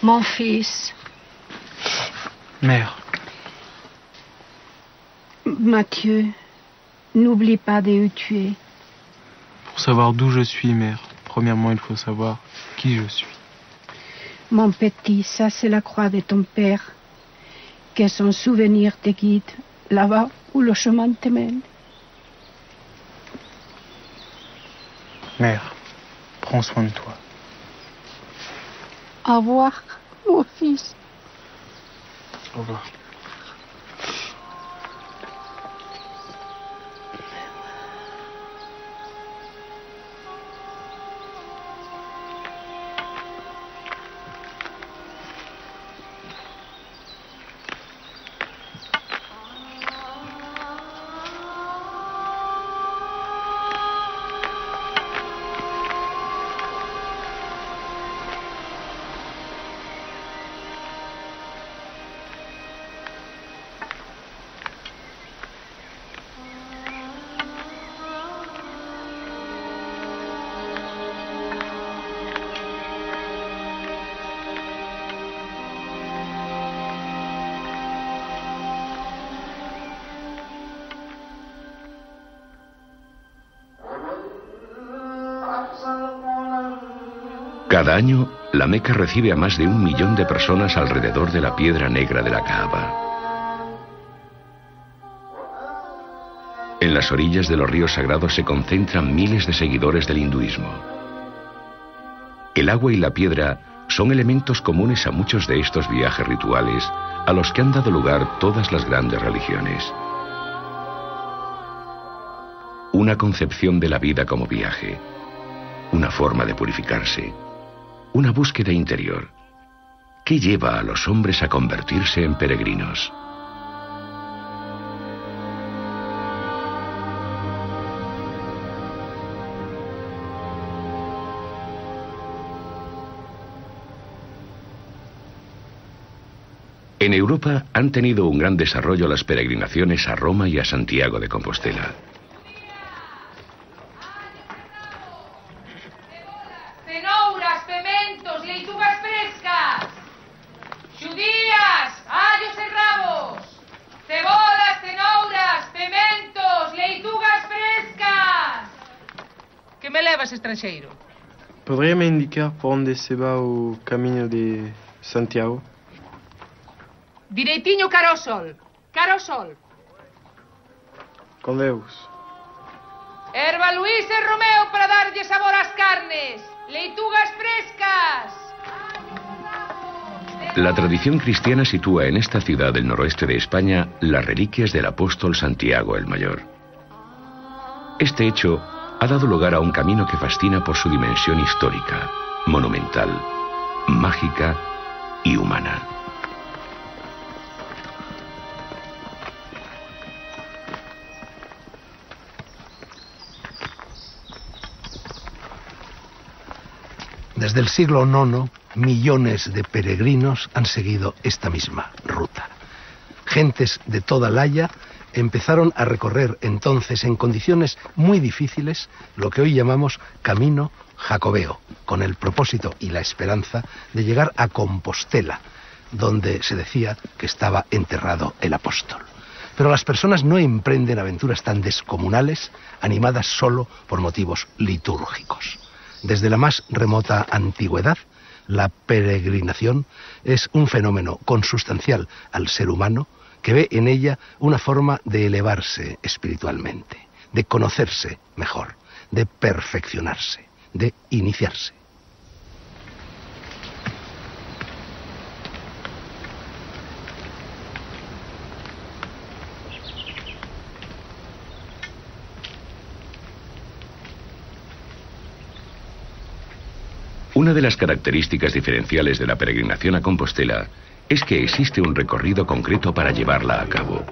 Mon fils. Mère. Mathieu, n'oublie pas de où tu es. Pour savoir d'où je suis, mère, premièrement, il faut savoir qui je suis. Mon petit, ça c'est la croix de ton père. Que son souvenir te guide là-bas où le chemin te mène. Mère, prends soin de toi. Au revoir, mon fils. Au revoir. Cada año, la Meca recibe a más de 1 millón de personas alrededor de la piedra negra de la Kaaba. En las orillas de los ríos sagrados se concentran miles de seguidores del hinduismo. El agua y la piedra son elementos comunes a muchos de estos viajes rituales a los que han dado lugar todas las grandes religiones. Una concepción de la vida como viaje, una forma de purificarse, una búsqueda interior. ¿Qué lleva a los hombres a convertirse en peregrinos? En Europa han tenido un gran desarrollo las peregrinaciones a Roma y a Santiago de Compostela. Cenouras, pementos, leitugas frescas, xudías, allos e rabos, cebolas, cenouras, pementos, leitugas frescas. Que me levas, estranxeiro? Poderia me indicar por onde se va o camiño de Santiago? Direitiño cara ao sol, cara ao sol. Con Deus. Erva Luís e Romeo para darlle sabor ás carnes. Leitugas frescas. La tradición cristiana sitúa en esta ciudad del noroeste de España las reliquias del apóstol Santiago el Mayor. Este hecho ha dado lugar a un camino que fascina por su dimensión histórica, monumental, mágica y humana. Desde el siglo IX, millones de peregrinos han seguido esta misma ruta. Gentes de toda la Haya empezaron a recorrer entonces en condiciones muy difíciles lo que hoy llamamos Camino Jacobeo, con el propósito y la esperanza de llegar a Compostela, donde se decía que estaba enterrado el apóstol. Pero las personas no emprenden aventuras tan descomunales, animadas solo por motivos litúrgicos. Desde la más remota antigüedad, la peregrinación es un fenómeno consustancial al ser humano que ve en ella una forma de elevarse espiritualmente, de conocerse mejor, de perfeccionarse, de iniciarse. Una de las características diferenciales de la peregrinación a Compostela es que existe un recorrido concreto para llevarla a cabo.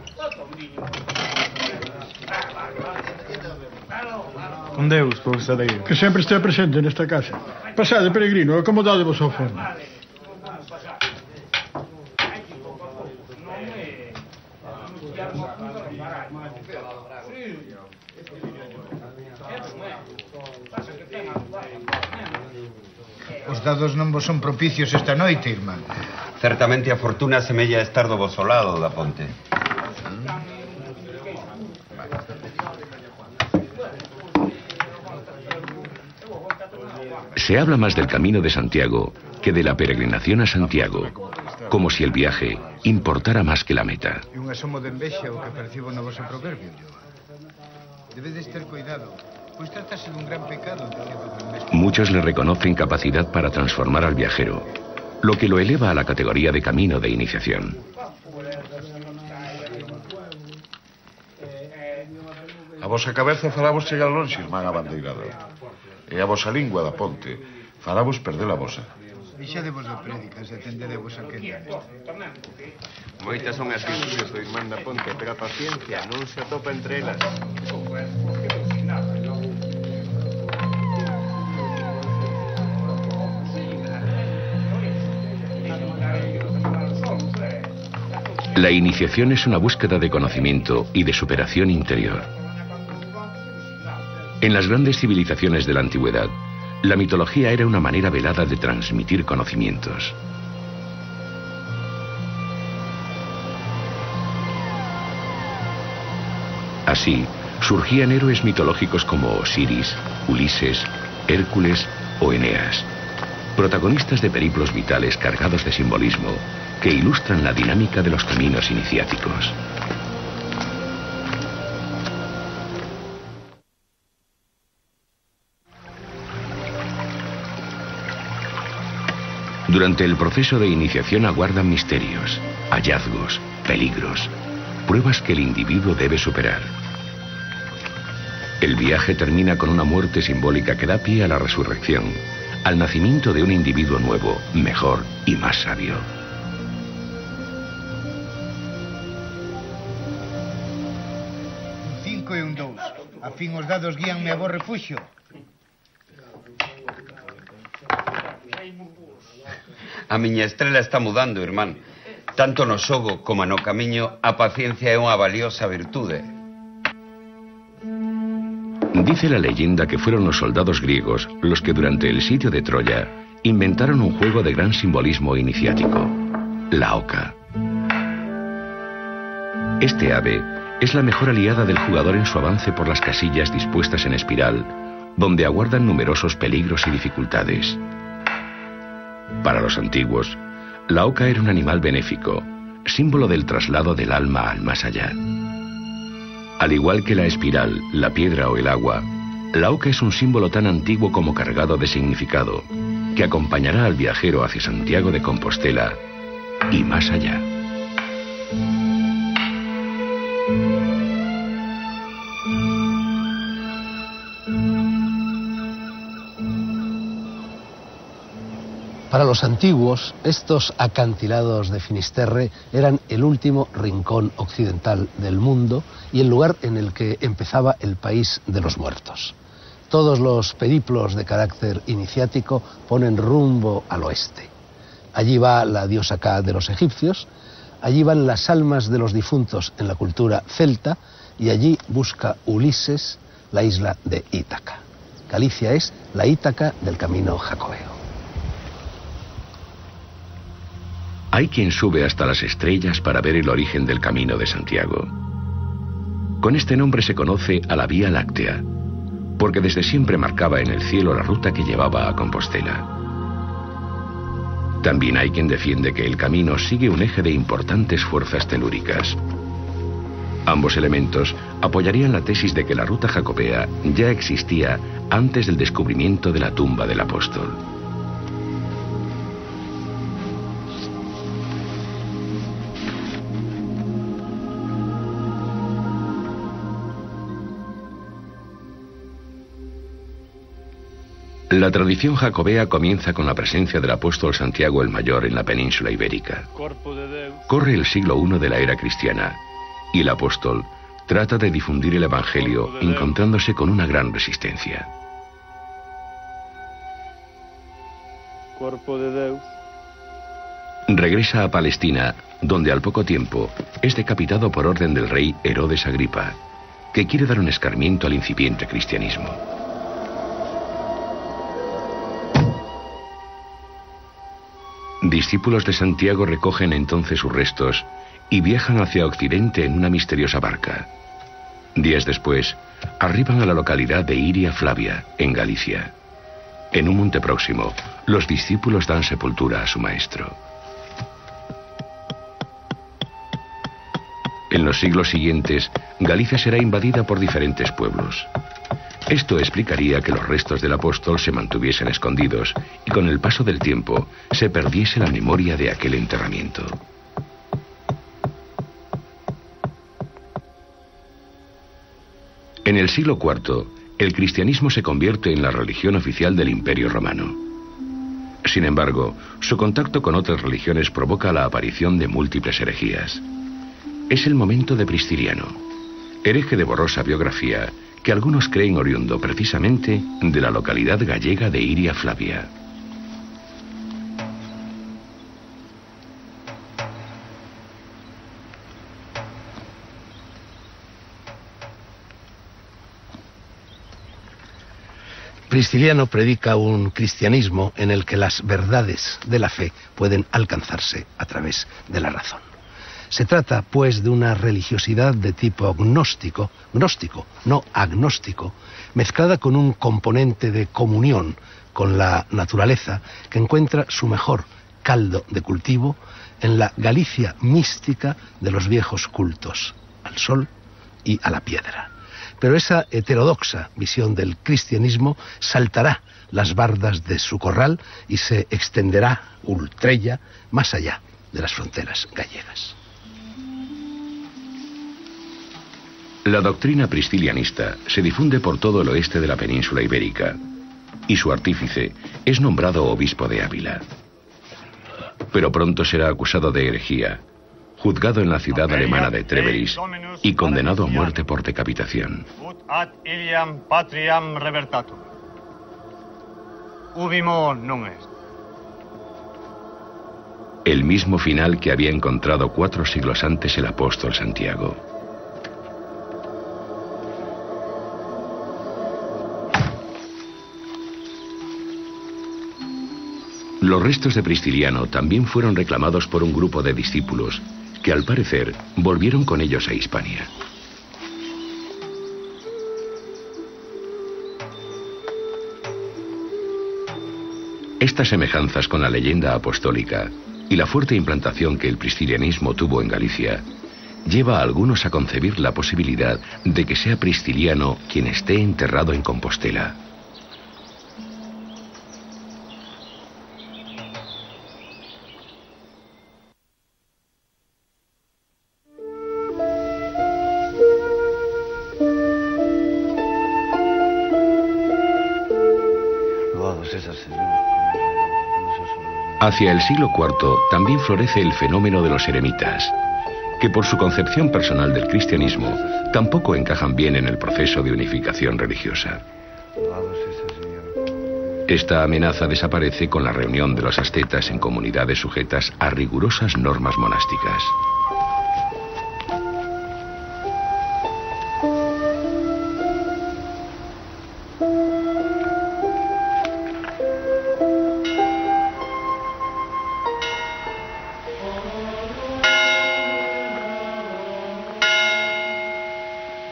Con Deus, professor Aguirre. Que sempre estea presente nesta casa. Pasade, peregrino, acomodade-vos ao forno. Os Os dados non vos son propicios esta noite, irmán. Certamente a fortuna semella estar do voso lado da ponte. Se habla más del Camino de Santiago que de la peregrinación a Santiago, como si el viaje importara más que la meta. É un asomo de envexa o que percibo no vosso proverbio, Joan. Debedes ter cuidado, pois tratase dun gran pecado. Muchos le reconocen capacidad para transformar al viajero, lo que lo eleva a la categoría de camino de iniciación. A vosa cabeza faravos chegar lonxe, irmán abandeirador. E a vosa lingua da ponte faravos perder a vosa. Deixadevos de prédicas e atendedevos a que Moitas son as virtudes do irmán da ponte, pero a paciencia non se atopa entre elas. La iniciación es una búsqueda de conocimiento y de superación interior. En las grandes civilizaciones de la antigüedad, la mitología era una manera velada de transmitir conocimientos. Así, surgían héroes mitológicos como Osiris, Ulises, Hércules o Eneas, protagonistas de periplos vitales cargados de simbolismo que ilustran la dinámica de los caminos iniciáticos. Durante el proceso de iniciación aguardan misterios, hallazgos, peligros, pruebas que el individuo debe superar. El viaje termina con una muerte simbólica que da pie a la resurrección, al nacimiento de un individuo nuevo, mejor y más sabio. Un 5 e un 2. A fin os dados guíanme a vos refuxio. A miña estrela está mudando, irmán. Tanto no xogo como no camiño, a paciencia é unha valiosa virtude. Dice la leyenda que fueron los soldados griegos los que durante el sitio de Troya inventaron un juego de gran simbolismo iniciático, la oca. Este ave es la mejor aliada del jugador en su avance por las casillas dispuestas en espiral, donde aguardan numerosos peligros y dificultades. Para los antiguos, la oca era un animal benéfico, símbolo del traslado del alma al más allá. Al igual que la espiral, la piedra o el agua, la oca es un símbolo tan antiguo como cargado de significado, que acompañará al viajero hacia Santiago de Compostela y más allá. Para los antiguos, estos acantilados de Finisterre eran el último rincón occidental del mundo y el lugar en el que empezaba el país de los muertos. Todos los periplos de carácter iniciático ponen rumbo al oeste. Allí va la diosa Ka de los egipcios, allí van las almas de los difuntos en la cultura celta y allí busca Ulises la isla de Ítaca. Galicia es la Ítaca del camino jacobeo. Hay quien sube hasta las estrellas para ver el origen del Camino de Santiago. Con este nombre se conoce a la Vía Láctea, porque desde siempre marcaba en el cielo la ruta que llevaba a Compostela. También hay quien defiende que el camino sigue un eje de importantes fuerzas telúricas. Ambos elementos apoyarían la tesis de que la ruta jacobea ya existía antes del descubrimiento de la tumba del apóstol. La tradición jacobea comienza con la presencia del apóstol Santiago el Mayor en la península ibérica. Corre el siglo I de la era cristiana y el apóstol trata de difundir el evangelio encontrándose con una gran resistencia. Regresa a Palestina, donde al poco tiempo es decapitado por orden del rey Herodes Agripa, que quiere dar un escarmiento al incipiente cristianismo. Discípulos de Santiago recogen entonces sus restos y viajan hacia Occidente en una misteriosa barca. Días después, arriban a la localidad de Iria Flavia, en Galicia. En un monte próximo, los discípulos dan sepultura a su maestro. En los siglos siguientes, Galicia será invadida por diferentes pueblos. Esto explicaría que los restos del apóstol se mantuviesen escondidos y con el paso del tiempo se perdiese la memoria de aquel enterramiento. En el siglo IV, el cristianismo se convierte en la religión oficial del Imperio Romano. Sin embargo, su contacto con otras religiones provoca la aparición de múltiples herejías. Es el momento de Prisciliano, hereje de borrosa biografía que algunos creen oriundo precisamente de la localidad gallega de Iria Flavia. Prisciliano predica un cristianismo en el que las verdades de la fe pueden alcanzarse a través de la razón. Se trata, pues, de una religiosidad de tipo gnóstico, no agnóstico, mezclada con un componente de comunión con la naturaleza que encuentra su mejor caldo de cultivo en la Galicia mística de los viejos cultos, al sol y a la piedra. Pero esa heterodoxa visión del cristianismo saltará las bardas de su corral y se extenderá ultrella más allá de las fronteras gallegas. La doctrina priscilianista se difunde por todo el oeste de la península ibérica y su artífice es nombrado obispo de Ávila. Pero pronto será acusado de herejía, juzgado en la ciudad alemana de Treveris y condenado a muerte por decapitación. Ad iliam patriam revertatur. Ubimo non est. El mismo final que había encontrado 4 siglos antes el apóstol Santiago. Los restos de Prisciliano también fueron reclamados por un grupo de discípulos que al parecer volvieron con ellos a Hispania. Estas semejanzas con la leyenda apostólica y la fuerte implantación que el priscilianismo tuvo en Galicia lleva a algunos a concebir la posibilidad de que sea Prisciliano quien esté enterrado en Compostela. Hacia el siglo IV también florece el fenómeno de los eremitas, que por su concepción personal del cristianismo tampoco encajan bien en el proceso de unificación religiosa. Esta amenaza desaparece con la reunión de los ascetas en comunidades sujetas a rigurosas normas monásticas.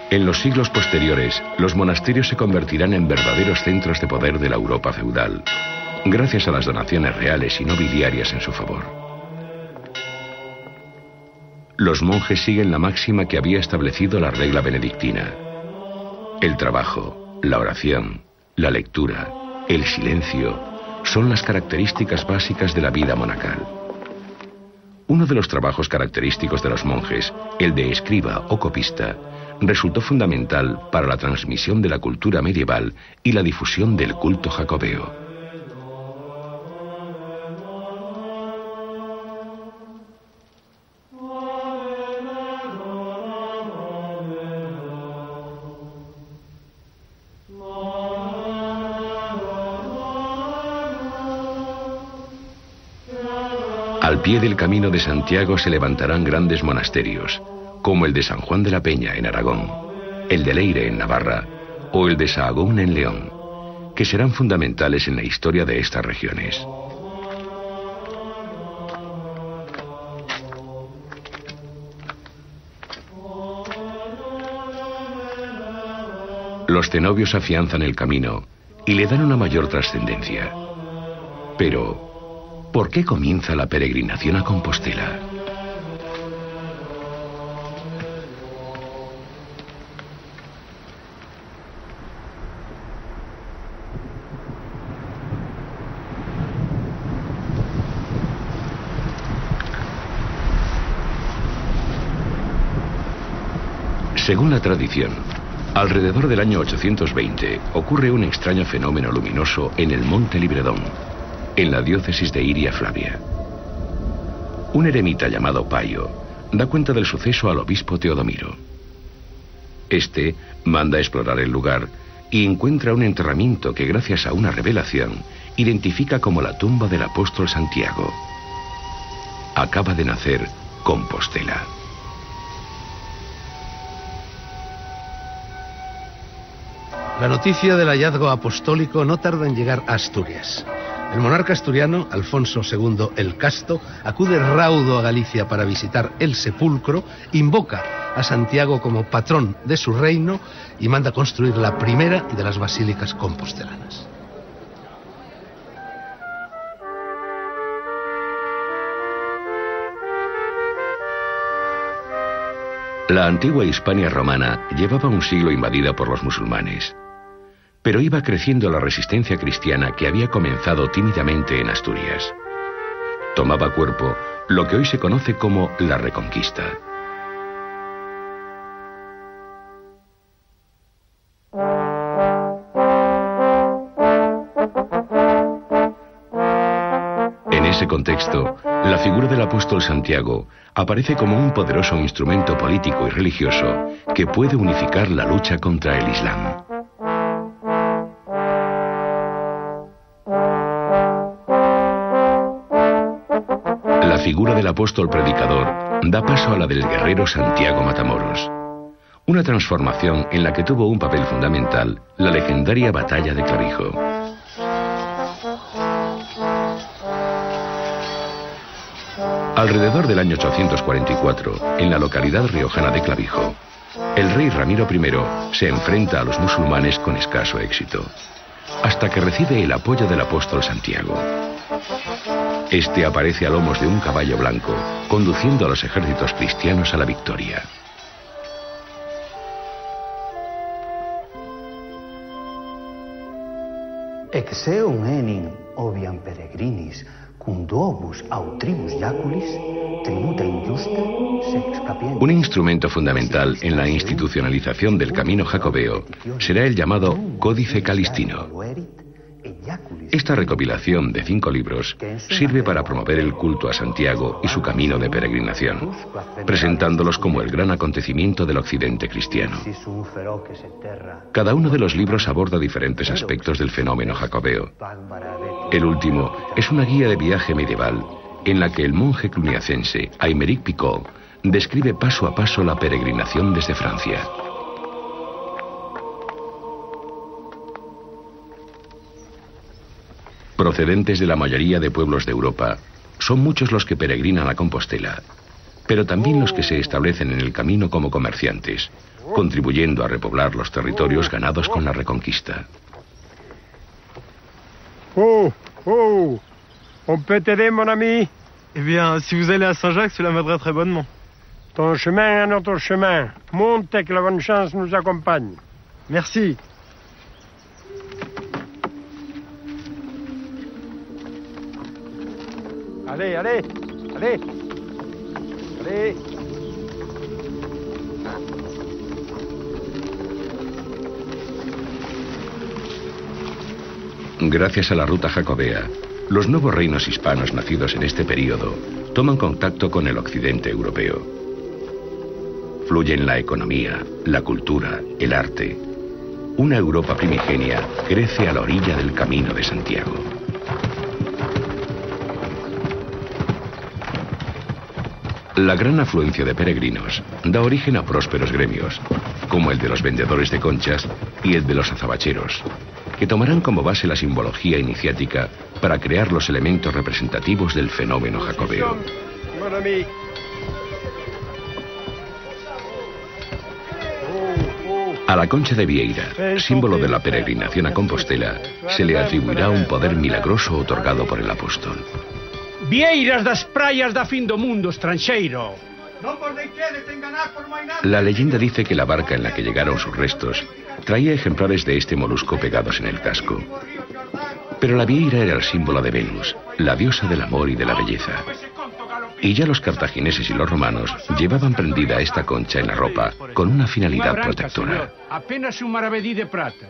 En los siglos posteriores, los monasterios se convertirán en verdaderos centros de poder de la Europa feudal, gracias a las donaciones reales y nobiliarias en su favor. Los monjes siguen la máxima que había establecido la regla benedictina. El trabajo, la oración, la lectura, el silencio, son las características básicas de la vida monacal. Uno de los trabajos característicos de los monjes, el de escriba o copista, resultó fundamental para la transmisión de la cultura medieval y la difusión del culto jacobeo. Al pie del Camino de Santiago se levantarán grandes monasterios, como el de San Juan de la Peña en Aragón, el de Leire en Navarra o el de Sahagún en León, que serán fundamentales en la historia de estas regiones. Los cenobios afianzan el camino y le dan una mayor trascendencia. Pero, ¿por qué comienza la peregrinación a Compostela? Según la tradición, alrededor del año 820 ocurre un extraño fenómeno luminoso en el Monte Libredón, en la diócesis de Iria Flavia. Un eremita llamado Paio da cuenta del suceso al obispo Teodomiro. Este manda a explorar el lugar y encuentra un enterramiento que, gracias a una revelación, identifica como la tumba del apóstol Santiago. Acaba de nacer Compostela. La noticia del hallazgo apostólico no tarda en llegar a Asturias. El monarca asturiano, Alfonso II el Casto, acude raudo a Galicia para visitar el sepulcro, invoca a Santiago como patrón de su reino y manda construir la primera de las basílicas compostelanas. La antigua Hispania romana llevaba un siglo invadida por los musulmanes, pero iba creciendo la resistencia cristiana que había comenzado tímidamente en Asturias. Tomaba cuerpo lo que hoy se conoce como la Reconquista. En ese contexto, la figura del apóstol Santiago aparece como un poderoso instrumento político y religioso que puede unificar la lucha contra el Islam. La figura del apóstol predicador da paso a la del guerrero Santiago Matamoros. Una transformación en la que tuvo un papel fundamental la legendaria batalla de Clavijo. Alrededor del año 844, en la localidad riojana de Clavijo, el rey Ramiro I se enfrenta a los musulmanes con escaso éxito, hasta que recibe el apoyo del apóstol Santiago. Este aparece a lomos de un caballo blanco, conduciendo a los ejércitos cristianos a la victoria. Exeum enim obiam peregrinis, cum duobus autribus jaculis, tributa injusta, sex capiente. Un instrumento fundamental en la institucionalización del camino jacobeo será el llamado Códice Calistino. Esta recopilación de 5 libros sirve para promover el culto a Santiago y su camino de peregrinación, presentándolos como el gran acontecimiento del occidente cristiano. Cada uno de los libros aborda diferentes aspectos del fenómeno jacobeo. El último es una guía de viaje medieval en la que el monje cluniacense Aymeric Picot describe paso a paso la peregrinación desde Francia. Procedentes de la mayoría de pueblos de Europa, son muchos los que peregrinan a Compostela, pero también los que se establecen en el camino como comerciantes, contribuyendo a repoblar los territorios ganados con la Reconquista. Oh, on peut t'aider, mon ami? Eh bien, si vous allez à Saint-Jacques, cela m'aiderait très bonnement. Ton chemin est notre chemin. Monte et que la bonne chance nous accompagne. Merci. Allez, allez, allez, allez. Gracias a la ruta jacobea, los nuevos reinos hispanos nacidos en este período toman contacto con el occidente europeo. Fluyen la economía, la cultura, el arte. Una Europa primigenia crece a la orilla del Camino de Santiago. La gran afluencia de peregrinos da origen a prósperos gremios, como el de los vendedores de conchas y el de los azabacheros, que tomarán como base la simbología iniciática para crear los elementos representativos del fenómeno jacobeo. A la concha de Vieira, símbolo de la peregrinación a Compostela, se le atribuirá un poder milagroso otorgado por el apóstol. Vieiras das praias da fin do mundo, estranxeiro. La leyenda dice que la barca en la que llegaron sus restos traía ejemplares de este molusco pegados en el casco. Pero la Vieira era el símbolo de Venus, la diosa del amor y de la belleza. Y ya los cartagineses y los romanos llevaban prendida esta concha en la ropa con una finalidad protectora. Apenas un maravedí de prata.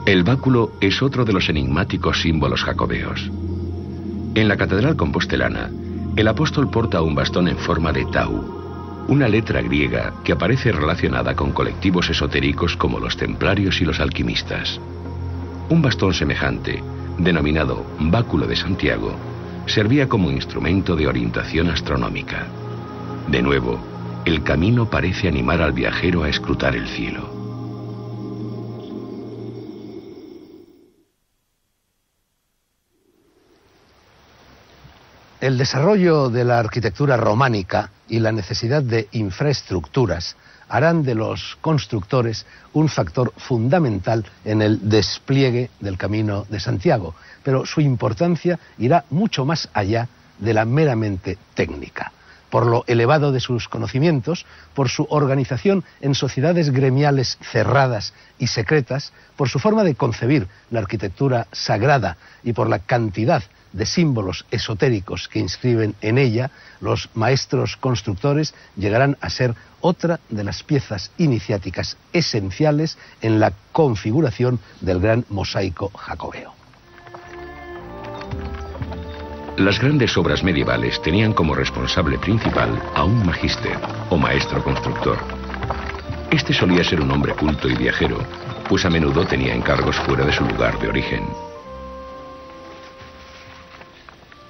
El báculo es otro de los enigmáticos símbolos jacobeos. En la catedral compostelana, el apóstol porta un bastón en forma de tau, una letra griega que aparece relacionada con colectivos esotéricos como los templarios y los alquimistas. Un bastón semejante, denominado Báculo de Santiago, servía como instrumento de orientación astronómica. De nuevo, el camino parece animar al viajero a escrutar el cielo. El desarrollo de la arquitectura románica y la necesidad de infraestructuras harán de los constructores un factor fundamental en el despliegue del Camino de Santiago, pero su importancia irá mucho más allá de la meramente técnica, por lo elevado de sus conocimientos, por su organización en sociedades gremiales cerradas y secretas, por su forma de concebir la arquitectura sagrada y por la cantidad de símbolos esotéricos que inscriben en ella. Los maestros constructores llegarán a ser otra de las piezas iniciáticas esenciales en la configuración del gran mosaico jacobeo. Las grandes obras medievales tenían como responsable principal a un magister o maestro constructor. Este solía ser un hombre culto y viajero, pues a menudo tenía encargos fuera de su lugar de origen.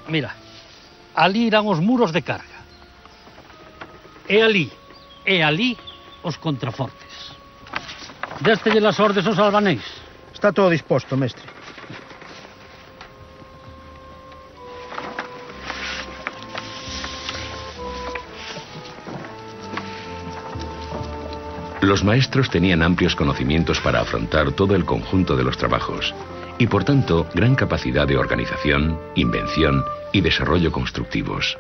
Mira, ali irán os muros de carga. E ali os contrafortes. Déstelle las ordes aos albanéis. Está todo disposto, mestre. Los maestros tenían amplios conocimientos para afrontar todo el conjunto de los trabajos y, por tanto, gran capacidad de organización, invención y desarrollo constructivos.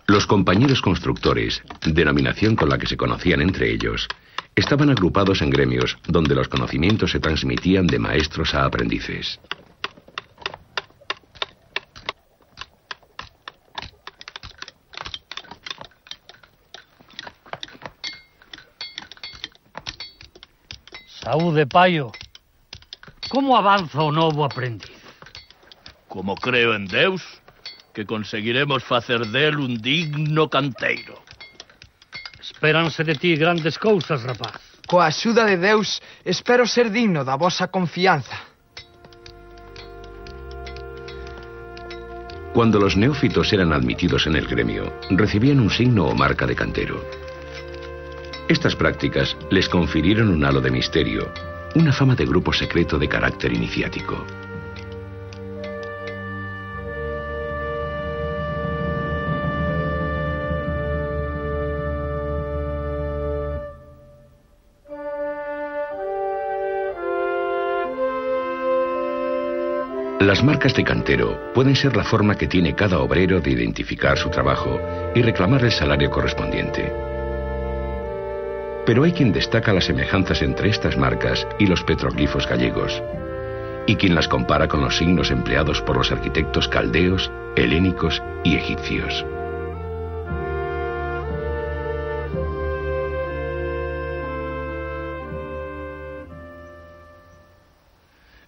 Los compañeros constructores, denominación con la que se conocían entre ellos, estaban agrupados en gremios donde los conocimientos se transmitían de maestros a aprendices. Saúde, paio. Como avanza o novo aprendiz? Como creo en Deus, que conseguiremos facer del un digno canteiro. Espéranse de ti grandes cousas, rapaz. Coa axuda de Deus, espero ser digno da vosa confianza. Cuando los neófitos eran admitidos en el gremio, recibían un signo o marca de cantero. Estas prácticas les confirieron un halo de misterio, una fama de grupo secreto de carácter iniciático. Las marcas de cantero pueden ser la forma que tiene cada obrero de identificar su trabajo y reclamar el salario correspondiente. Pero hay quien destaca las semejanzas entre estas marcas y los petroglifos gallegos, y quien las compara con los signos empleados por los arquitectos caldeos, helénicos y egipcios.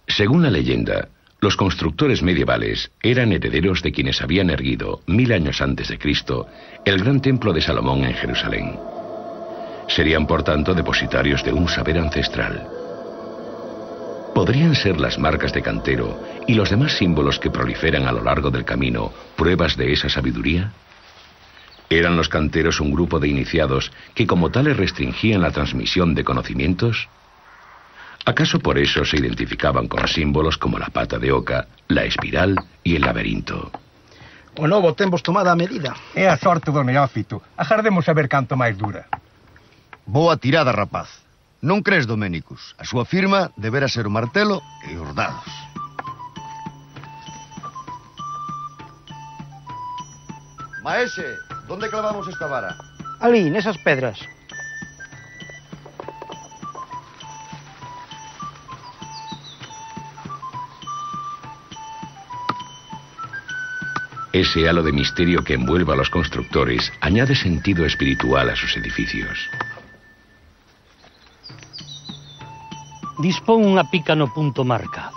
Según la leyenda, los constructores medievales eran herederos de quienes habían erguido, 1000 años antes de Cristo, el gran templo de Salomón en Jerusalén. Serían, por tanto, depositarios de un saber ancestral. ¿Podrían ser las marcas de cantero y los demás símbolos que proliferan a lo largo del camino pruebas de esa sabiduría? ¿Eran los canteros un grupo de iniciados que como tales restringían la transmisión de conocimientos? ¿Acaso por eso se identificaban con símbolos como la pata de oca, la espiral y el laberinto? O novo temos tomada a medida. É a sorte do neófito. Agardemos a ver canto máis dura. Boa tirada, rapaz. Non crees, Doménicus? A súa firma deberá ser o martelo e os dados. Maese, ¿dónde clavamos esta vara? Ali, nesas pedras. Ese halo de misterio que envuelve a los constructores añade sentido espiritual a sus edificios. Dispón unha pica no punto marcado.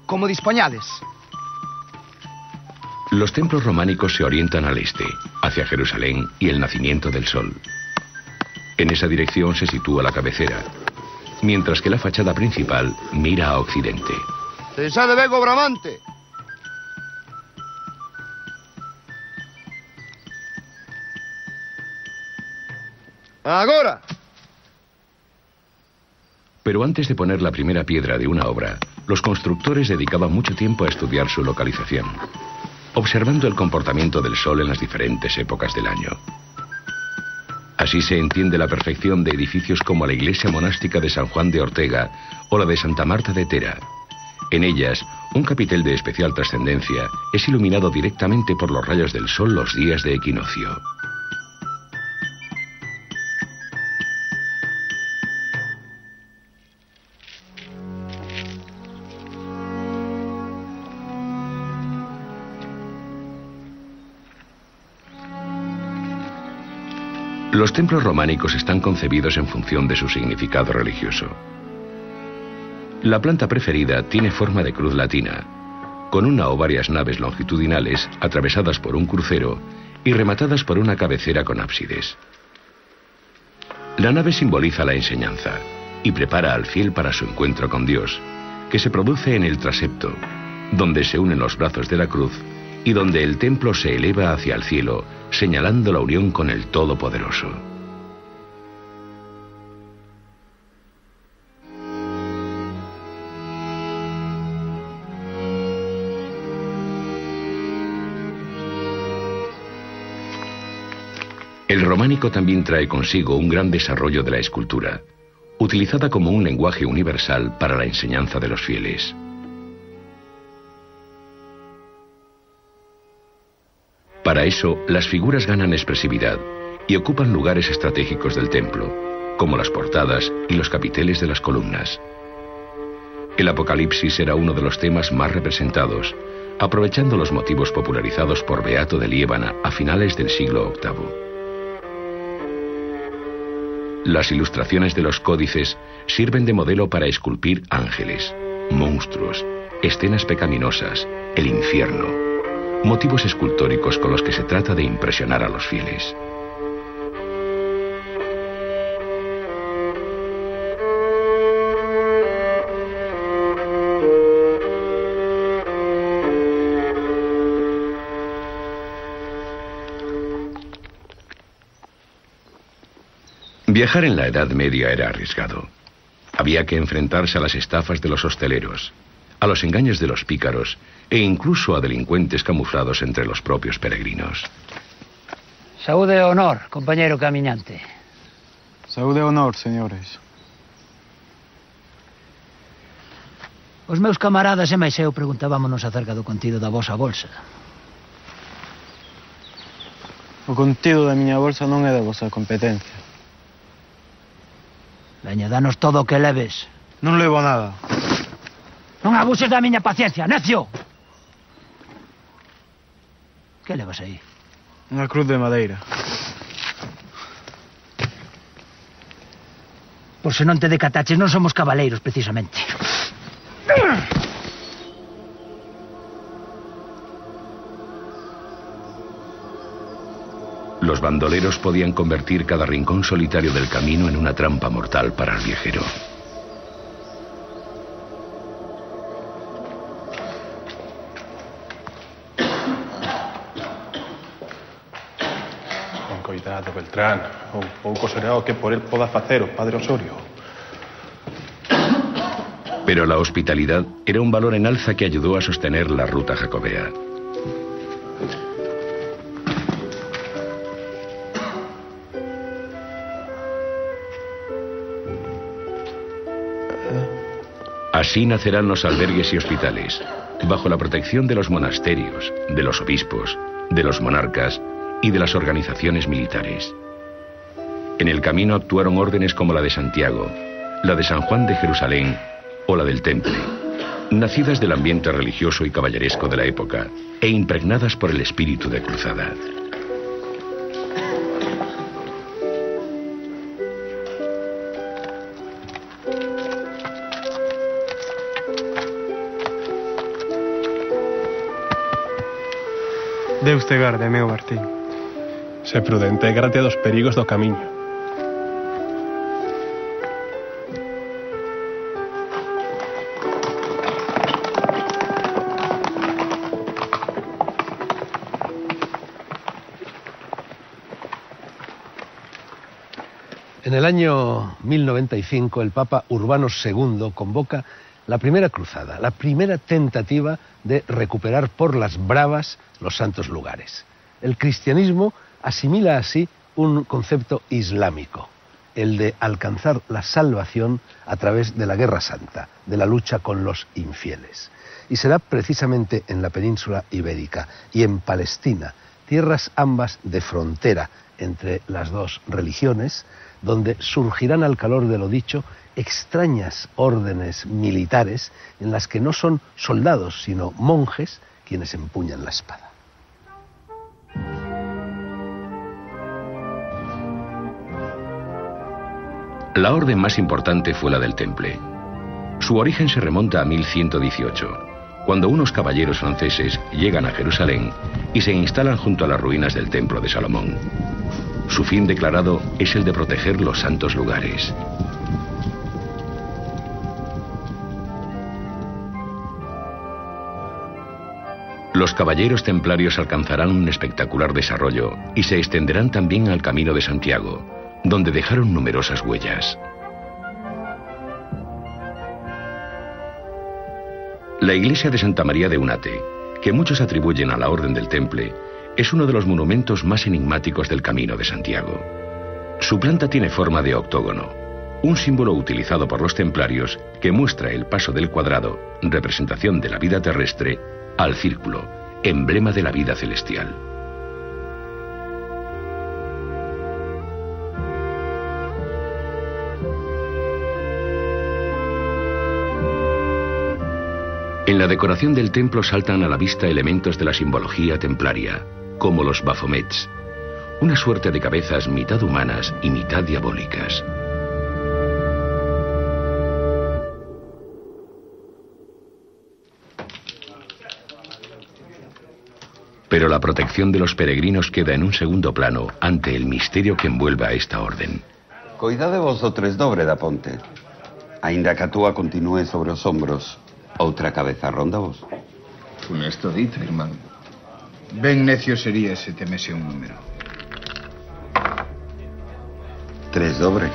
Como dispoñades? Los templos románicos se orientan al este, hacia Jerusalén y el nacimiento del sol. En esa dirección se sitúa la cabecera, mientras que la fachada principal mira a occidente. Cesade ben o bramante. ¡Agora! Pero antes de poner la primera piedra de una obra, los constructores dedicaban mucho tiempo a estudiar su localización, observando el comportamiento del sol en las diferentes épocas del año. Así se entiende la perfección de edificios como la iglesia monástica de San Juan de Ortega o la de Santa Marta de Tera. En ellas, un capitel de especial trascendencia es iluminado directamente por los rayos del sol los días de equinoccio. Los templos románicos están concebidos en función de su significado religioso. La planta preferida tiene forma de cruz latina, con una o varias naves longitudinales atravesadas por un crucero y rematadas por una cabecera con ábsides. La nave simboliza la enseñanza y prepara al fiel para su encuentro con Dios, que se produce en el transepto, donde se unen los brazos de la cruz y donde el templo se eleva hacia el cielo, señalando la unión con el Todopoderoso. El románico también trae consigo un gran desarrollo de la escultura, utilizada como un lenguaje universal para la enseñanza de los fieles. Para eso, las figuras ganan expresividad y ocupan lugares estratégicos del templo, como las portadas y los capiteles de las columnas. El Apocalipsis era uno de los temas más representados, aprovechando los motivos popularizados por Beato de Liébana a finales del siglo VIII. Las ilustraciones de los códices sirven de modelo para esculpir ángeles, monstruos, escenas pecaminosas, el infierno, motivos escultóricos con los que se trata de impresionar a los fieles. Viajar en la Edad Media era arriesgado. Había que enfrentarse a las estafas de los hosteleros, a los engaños de los pícaros e incluso a delincuentes camuflados entre los propios peregrinos. Saúde e honor, compañero camiñante. Saúde e honor, señores. Os meus camaradas e máis eu preguntábamonos acerca do contido da vosa bolsa. O contido da miña bolsa non é da vosa competencia. Veña, danos todo o que leves. Non levo nada. Non abuses da miña paciencia, necio! Que levas aí? Unha cruz de madeira. Por se non te decataches, non somos cabaleiros, precisamente. Los bandoleros podían convertir cada rincón solitario del camino en una trampa mortal para el viajero. Beltrán, un pouco será o que por él poda facer o padre Osorio. Pero la hospitalidad era un valor en alza que ayudó a sostener la ruta jacobea. Así nacerán los albergues y hospitales, bajo la protección de los monasterios, de los obispos, de los monarcas y de las organizaciones militares. En el camino actuaron órdenes como la de Santiago, la de San Juan de Jerusalén o la del Temple, nacidas del ambiente religioso y caballeresco de la época e impregnadas por el espíritu de cruzada. Deus te garde, meu Martín. Se prudente, grate dos perigos do camiño. En el año 1095 el Papa Urbano II convoca la primera cruzada, la primera tentativa de recuperar por las bravas los santos lugares. El cristianismo asimila así un concepto islámico, el de alcanzar la salvación a través de la guerra santa, de la lucha con los infieles. Y será precisamente en la península ibérica y en Palestina, tierras ambas de frontera entre las dos religiones, donde surgirán al calor de lo dicho extrañas órdenes militares en las que no son soldados, sino monjes quienes empuñan la espada. La orden más importante fue la del Temple. Su origen se remonta a 1118, cuando unos caballeros franceses llegan a Jerusalén y se instalan junto a las ruinas del Templo de Salomón. Su fin declarado es el de proteger los santos lugares. Los caballeros templarios alcanzarán un espectacular desarrollo y se extenderán también al Camino de Santiago, donde dejaron numerosas huellas. La iglesia de Santa María de Unate, que muchos atribuyen a la Orden del Temple, es uno de los monumentos más enigmáticos del Camino de Santiago. Su planta tiene forma de octógono, un símbolo utilizado por los templarios que muestra el paso del cuadrado, representación de la vida terrestre, al círculo, emblema de la vida celestial. En la decoración del templo saltan a la vista elementos de la simbología templaria, como los bafomets, una suerte de cabezas mitad humanas y mitad diabólicas. Pero la protección de los peregrinos queda en un segundo plano ante el misterio que envuelve a esta orden. Cuidade vos do tres dobre da ponte. Ainda que a túa continúe sobre os hombros, outra cabeza ronda vos. Funesto dito, irmán. Ben necio sería se temese un número. Tres dobre.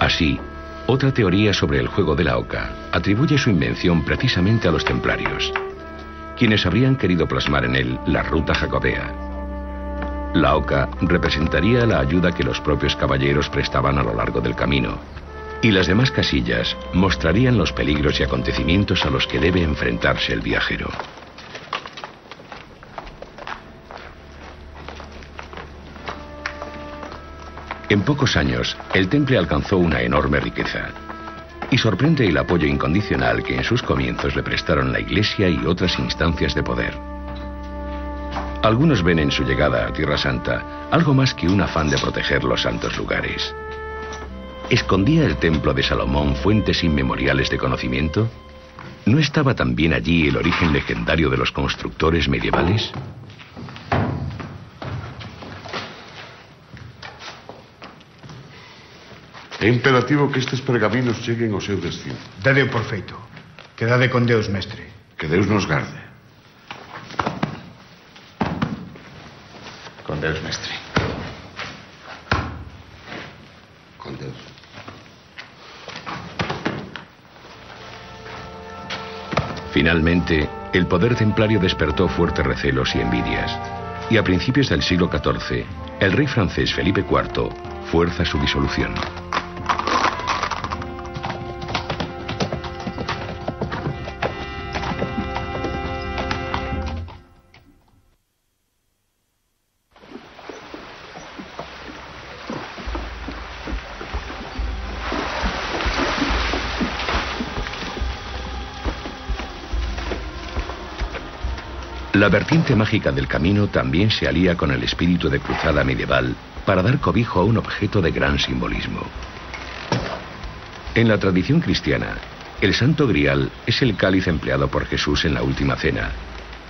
Así, otra teoría sobre el juego de la oca atribuye su invención precisamente a los templarios, quienes habrían querido plasmar en él la ruta jacobea. La oca representaría la ayuda que los propios caballeros prestaban a lo largo del camino, y las demás casillas mostrarían los peligros y acontecimientos a los que debe enfrentarse el viajero. En pocos años, el Temple alcanzó una enorme riqueza. Y sorprende el apoyo incondicional que en sus comienzos le prestaron la Iglesia y otras instancias de poder. Algunos ven en su llegada a Tierra Santa algo más que un afán de proteger los santos lugares. ¿Escondía el templo de Salomón fuentes inmemoriales de conocimiento? ¿No estaba también allí el origen legendario de los constructores medievales? É imperativo que estes pergaminos cheguen ao seu destino. Dadeo por feito. Quedade con Deus, mestre. Que Deus nos garde. Con Deus, mestre. Finalmente, el poder templario despertó fuertes recelos y envidias, y a principios del siglo XIV, el rey francés Felipe IV fuerza su disolución. La vertiente mágica del camino también se alía con el espíritu de cruzada medieval para dar cobijo a un objeto de gran simbolismo. En la tradición cristiana, el Santo Grial es el cáliz empleado por Jesús en la Última Cena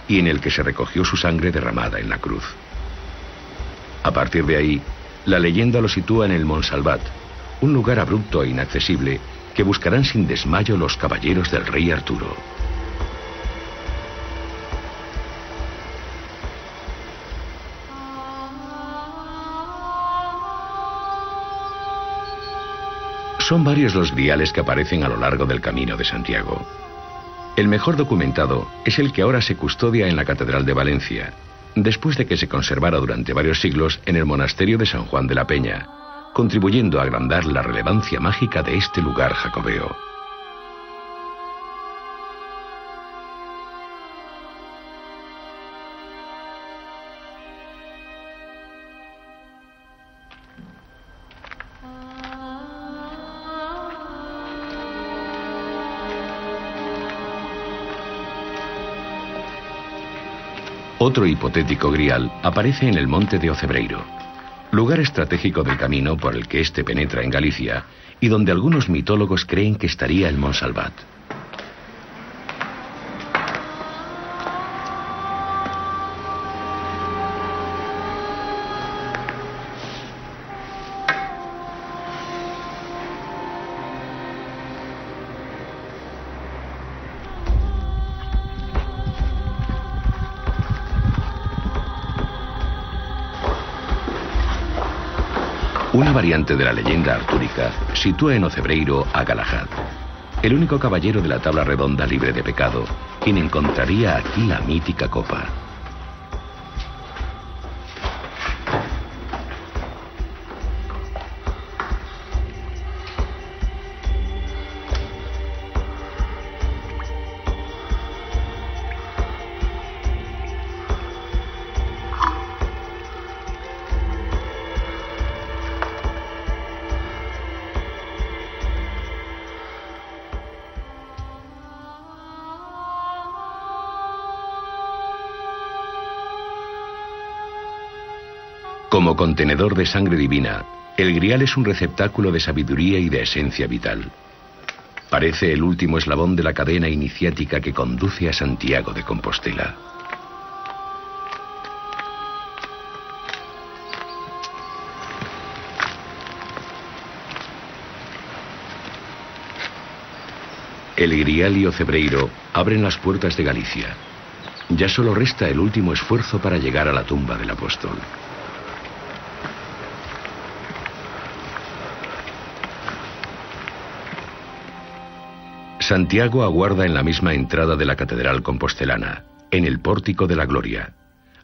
y en el que se recogió su sangre derramada en la cruz. A partir de ahí, la leyenda lo sitúa en el Montsalvat, un lugar abrupto e inaccesible que buscarán sin desmayo los caballeros del rey Arturo. Son varios los griales que aparecen a lo largo del Camino de Santiago. El mejor documentado es el que ahora se custodia en la Catedral de Valencia, después de que se conservara durante varios siglos en el monasterio de San Juan de la Peña, contribuyendo a agrandar la relevancia mágica de este lugar jacobeo. Otro hipotético grial aparece en el monte de Ocebreiro, lugar estratégico del camino por el que éste penetra en Galicia y donde algunos mitólogos creen que estaría el Montsalvat. Una variante de la leyenda artúrica sitúa en Ocebreiro a Galahad, el único caballero de la tabla redonda libre de pecado, quien encontraría aquí la mítica copa. Como contenedor de sangre divina, el grial es un receptáculo de sabiduría y de esencia vital. Parece el último eslabón de la cadena iniciática que conduce a Santiago de Compostela. El grial y Ocebreiro abren las puertas de Galicia. Ya solo resta el último esfuerzo para llegar a la tumba del apóstol. Santiago aguarda en la misma entrada de la Catedral Compostelana, en el Pórtico de la Gloria,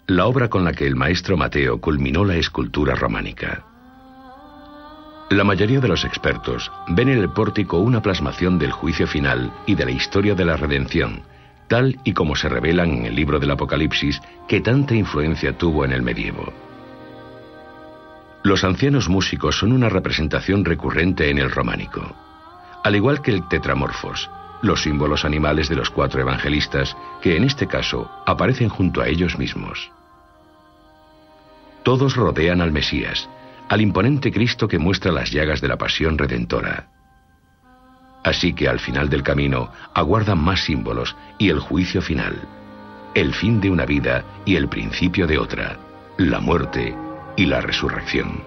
la obra con la que el maestro Mateo culminó la escultura románica. La mayoría de los expertos ven en el pórtico una plasmación del juicio final y de la historia de la redención, tal y como se revelan en el libro del Apocalipsis, que tanta influencia tuvo en el medievo. Los ancianos músicos son una representación recurrente en el románico, al igual que el tetramorfos, los símbolos animales de los 4 evangelistas, que en este caso aparecen junto a ellos mismos. Todos rodean al Mesías, al imponente Cristo que muestra las llagas de la pasión redentora. Así que al final del camino aguardan más símbolos y el juicio final, el fin de una vida y el principio de otra, la muerte y la resurrección.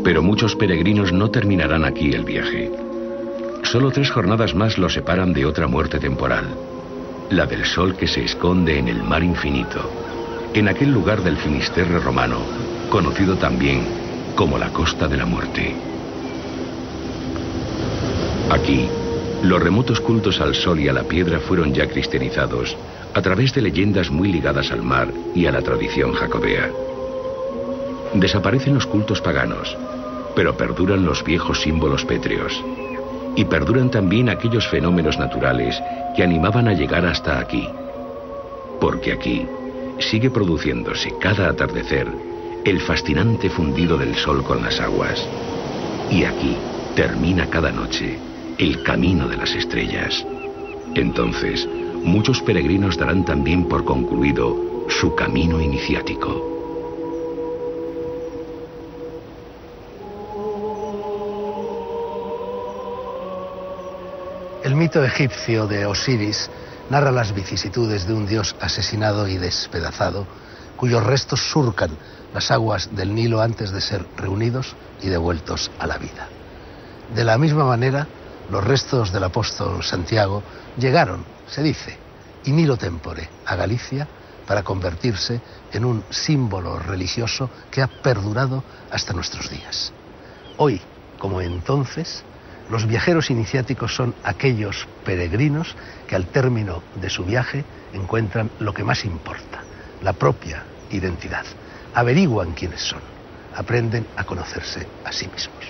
Pero muchos peregrinos no terminarán aquí el viaje. Solo 3 jornadas más los separan de otra muerte temporal, la del sol que se esconde en el mar infinito, en aquel lugar del Finisterre romano, conocido también como la Costa de la Muerte. Aquí, los remotos cultos al sol y a la piedra fueron ya cristianizados a través de leyendas muy ligadas al mar y a la tradición jacobea. Desaparecen los cultos paganos, pero perduran los viejos símbolos pétreos. Y perduran también aquellos fenómenos naturales que animaban a llegar hasta aquí. Porque aquí sigue produciéndose cada atardecer el fascinante fundido del sol con las aguas. Y aquí termina cada noche el camino de las estrellas. Entonces, muchos peregrinos darán también por concluido su camino iniciático. El mito egipcio de Osiris narra las vicisitudes de un dios asesinado y despedazado, cuyos restos surcan las aguas del Nilo antes de ser reunidos y devueltos a la vida. De la misma manera, los restos del apóstol Santiago llegaron, se dice, in illo tempore, a Galicia, para convertirse en un símbolo religioso que ha perdurado hasta nuestros días. Hoy, como entonces, los viajeros iniciáticos son aquellos peregrinos que al término de su viaje encuentran lo que más importa, la propia identidad. Averiguan quiénes son, aprenden a conocerse a sí mismos.